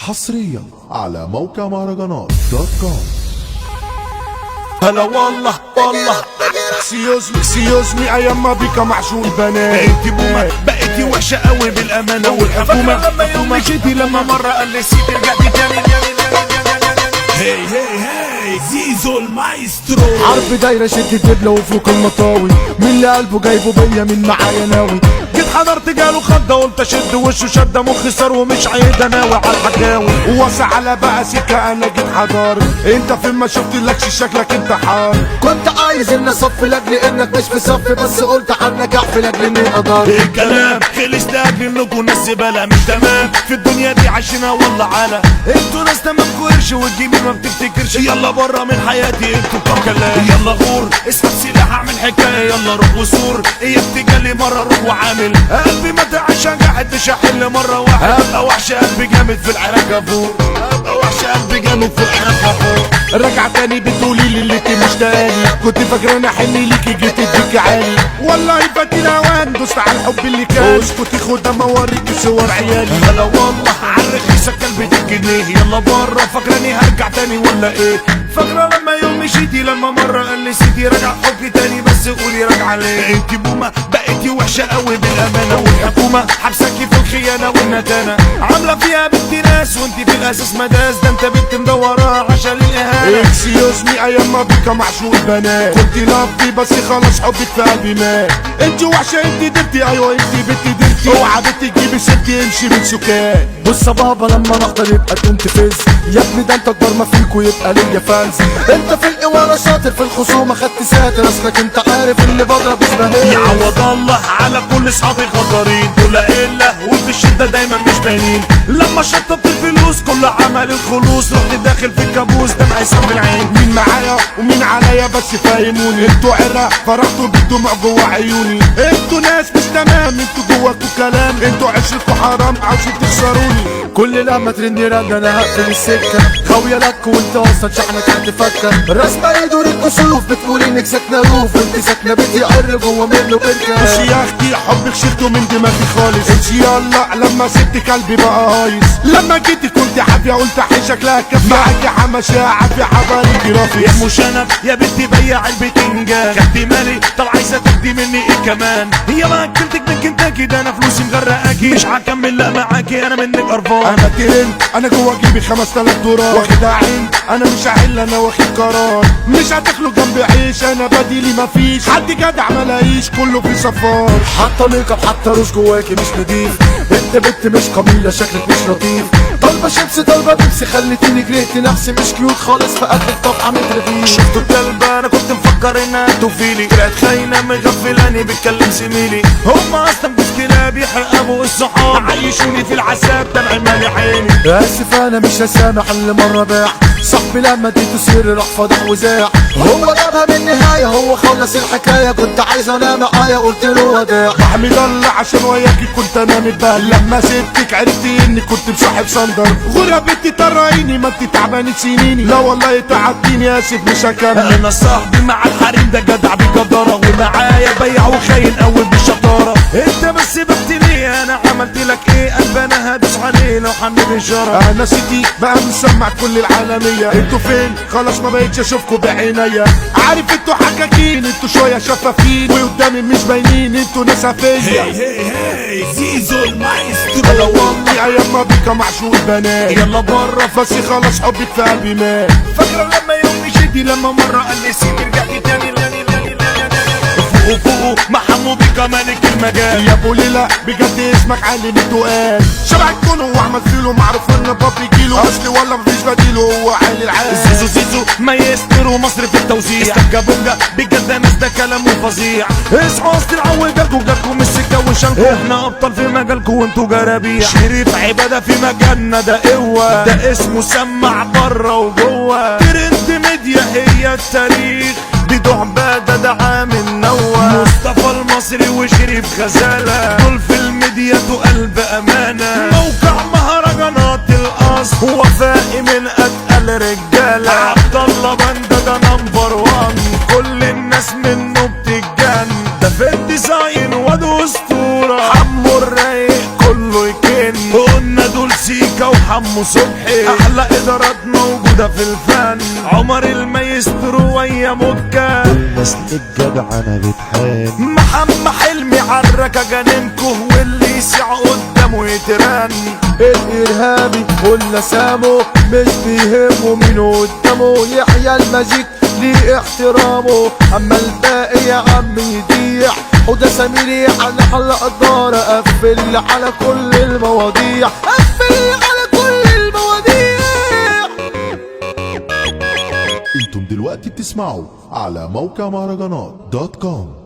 حصريا على موقع مهرجانات دوت كوم. هلا والله سيوزمي ايام ما بيك معشوق بنات. انتي بومة بقيتي وحشة قوي بالامانة والحكومة لما يوم مشيتي لما مرة قال لي سيدي رجعتي تاني. هي زيزو المايسترو. حرب دايرة شد دبلة وفوق المطاوي، من اللي قلبه جايبه بيا من معايا ناوي. جيت حضرت جاله خضة قلت اشد وشه شدة مخي صار ومش عايد اناوي على الحكاوي. ووسع على بقى سكة انا جيت حضاري. انت فين ما شفتلكش شكلك انت حار. كنت عايز ان اصفي لاجل انك مش في صفي، بس قلت عنك احفي لاجل اني اقدر. الكلام خلص لاجل انكم ناس زبالة مش تمام في الدنيا دي عايشينها والله على. انتوا ناس تمامكوا قرش والجميل ما بتفتكرش. يلا برا من حياتي انتوا كام كلام. يلا غور اسحب سلاح اعمل حكاية. يلا روح وصور ايه بتجلي مرة روح وعامل. قلبي ما تعيش قاعد مش هحل مرة واحد. ابقى وحش قلبي جامد في العراق افور. ابقى وحش قلبي جامد في العراق افور. رجع تاني بتقولي لي اللي انت مش تاني. كنت فاكراني حني ليكي جيت اديك عالي. والله فات الاوان دوست على الحب اللي كان. اسكتي خد اما اوريكي صور عيالي. هلا والله عالرخيصة كلبة الجنيه. يلا برا فاكراني هرجع تاني ولا ايه؟ فاكرة لما يوم مشيتي لما مرة قال لي سيدي راجع حبي تاني بس قولي راجعة ليه؟ انتي بومة بقيتي وحشة قوي بالامانة والحكومة حبساكي في الخيانة والندانة. عاملة فيها بنت ناس وانتي في الاساس مداس. ده انت بنت مدورة عشان الاهانة. اكسيوزمي ايام ما بيك معشوق بنات. كنت لافضي بس خلاص حبك في قلبي مات. انتي وحشة انتي درتي ايوه انتي بنتي درتي. اوعى بنتي تجيبي سيرتي امشي من سكان. بص يا بابا لما نحضر يبقى كنت فز. يا ابني ده انت اكبر ما فيك ويبقى ليا فانز. انت في القوارة شاطر في الخصومة خدت ساتر. اصلك انت عارف اللي بضرب اسمها يعوض الله على كل اصحابي غدارين. دول الا وفي الشدة دايما مش باينين. لما شطبت الفلوس كل عمل الخلوص. رحت داخل في الكابوس دمعي سم العين. مين معايا ومين عليا بس فاهموني. انتوا عرق فرحتوا بالدموع جوا عيوني. انتوا ناس مش تمام انتوا جواكوا كلام. انتوا عشركوا حرام عاوزين تخسروني. كل لما ترني رن انا هقفل السكة. خاوية لك وانت اصلا شحنك هتفكر. رسمة يدور الكسوف بتقول انك ساكنة روف. وانت ساكنة بيتي قر جوا منه بركة. مش يا اختي حبك شلته من دماغي خالص. انت يلا لما سبت قلبي بقى هايص. لما جيتي كنت حافية قلت حيشك لها كفاية. معاكي حماشة عافية حبايبي رافي. يا مشنب يا بنتي بيع البتنجان. خدتي مالي طب عايزة تاخدي مني ايه كمان. هي ما اكلتك من كنتاكي ده انا فلوسي مغرقاكي. مش هكمل لا معاكي انا منك قرفان. انا ترند انا جوا جيبي 5000 دولار. واخدها عين انا مش هحل انا واخد قرار. مش هتاكلوا جنبي عيش انا بديلي مفيش. حد جدع ملاقيش كله في صفار. حاطه ميك اب حتى روش جواكي مش نضيف. بنت مش قميلة شكلك مش لطيف. طالبة شيبسي طالبة بيبسي خليتيني جريت نفسي مش كيوت خالص في قد الطبقة مترفيش. شفتوا الكلبة انا كنت مفكر انها توفيلي. طلعت خاينة مغفلاني بتكلم زميلي. هما اصلا بس كلاب يحرقوا الصحاب. عيشوني في العذاب دمعي مالي عيني. اسف انا مش هسامح اللي مرة باع. صاحبي لما اديته سر راح فضح وزاع. هو جابها من النهاية هو خلص الحكاية. كنت عايز انا معايا قلت له وداع. بحمد الله عشان وياكي كنت انا متبهل. لما سبتك عرفتي اني كنت مصاحب صندر. غربتي طرقيني ما انت تعباني تسينيني. لا والله تعبتيني اسف مش هكمل. انا صاحبي مع الحريم ده جدع بجدارة. ومعايا بيع وخاين قوي بالشطارة. انت بس بعتني انا عملت لك ايه. قلب انا هدوس عليه لو حمل اشارة. انا سيتي بقى مسمع كل العالمية. انتوا فين خلاص ما بقيتش اشوفكوا بعينيا. عارف انتوا حكاكين انتوا شوية شفافين. وقدامي مش باينين انتوا ناس هفية. هي زيزو المايسترو. هلا والله ايام ما بيك معشوق بنات. يلا برا بس خلاص حبك في قلبي مات. فاكرة لما يوم مشيتي لما مرة قال لي سيدي رجعتي تاني. فوقوا محمو بيك مالك المجال. يا ابو ليلى بجد اسمك علم التقال. شبع الكون هو احمد فيلو معروف ان بابي كيلو. اصلي ولا مفيش بديله هو عالي العال. زيزو مايسترو مصر في التوزيع. استكابونجا بجد ناس ده كلامه فظيع. اصحوا اصل العول جالكوا من السكه وشانكوا. احنا ابطال في مجالكوا وانتوا جرابيع. شريف عباده في مجالنا ده قوه. ده اسمه سمع بره وجوه. ترند ميديا هي التاريخ. دي عباده ده عامل نوى. مصطفى المصري وشريف غزاله. دول في الميديا قلب امانه. موقع مهرجانات الاصل. وفائي من اتقل رجاله. عبد الله بندا ده نمبر 1. كل الناس منه بتتجن. ده في الديزاين وده اسطوره. حمو الرايق كله يكن. قلنا دول سيكا وحمو حمو صبحي، احلى ادارات موجودة في الفن، عمر المايسترو ويا مكة، الناس الجدعنة بتحان، محمد حلمي عالركة جننكو، واللي يسيع قدامه يترن. الارهابي قلنا سامو مش بيهمه مين قدامه، يحيى الماجيك ليه احترامه، اما الباقي يا عم يضيع. وده سميري على حلقة دار، قفل على كل المواضيع، قفل على كل المواضيع. انتم دلوقتي بتسمعوا على موقع مهرجانات دوت كوم.